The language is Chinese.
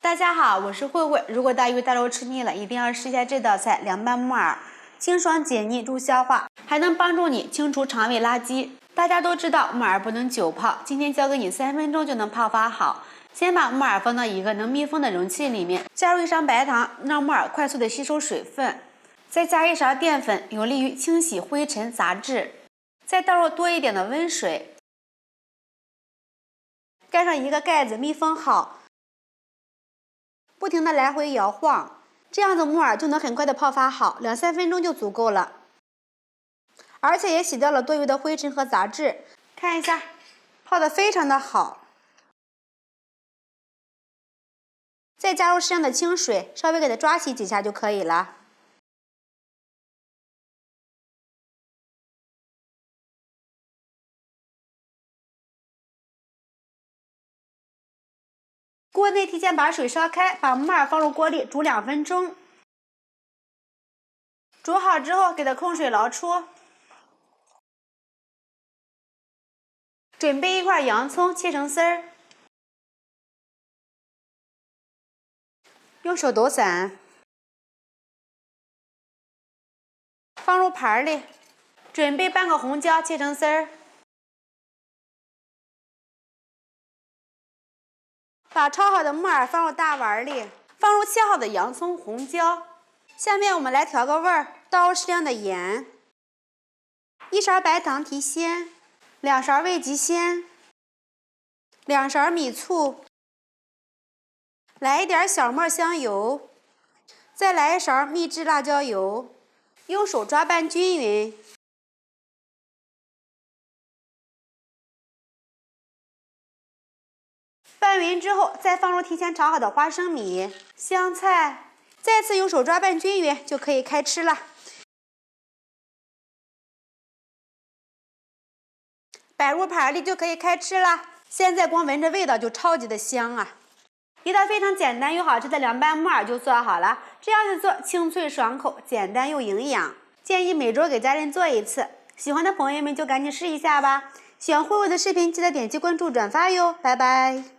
大家好，我是慧慧。如果大鱼大肉吃腻了，一定要试一下这道菜——凉拌木耳，清爽解腻，助消化，还能帮助你清除肠胃垃圾。大家都知道木耳不能久泡，今天教给你3分钟就能泡发好。先把木耳放到一个能密封的容器里面，加入1勺白糖，让木耳快速的吸收水分。再加1勺淀粉，有利于清洗灰尘杂质。再倒入多一点的温水，盖上一个盖子，密封好。不停的来回摇晃，这样子木耳就能很快的泡发好，2-3分钟就足够了。而且也洗掉了多余的灰尘和杂质。看一下，泡得非常的好。再加入适量的清水，稍微给它抓洗几下就可以了。锅内提前把水烧开，把木耳放入锅里煮2分钟。煮好之后，给它控水捞出。准备1块洋葱，切成丝儿，用手抖散，放入盘里。准备半个红椒，切成丝儿。把焯好的木耳放入大碗里，放入切好的洋葱、红椒。下面我们来调个味儿，倒入适量的盐，1勺白糖提鲜，2勺味极鲜，2勺米醋，来一点小磨香油，再来1勺秘制辣椒油，用手抓拌均匀。拌匀之后，再放入提前炒好的花生米、香菜，再次用手抓拌均匀，就可以开吃了。摆入盘里就可以开吃了。现在光闻着味道就超级的香啊！一道非常简单又好吃的凉拌木耳就做好了。这样子做清脆爽口，简单又营养，建议每周给家人做1次。喜欢的朋友们就赶紧试一下吧。喜欢慧慧的视频，记得点击关注、转发哟！拜拜。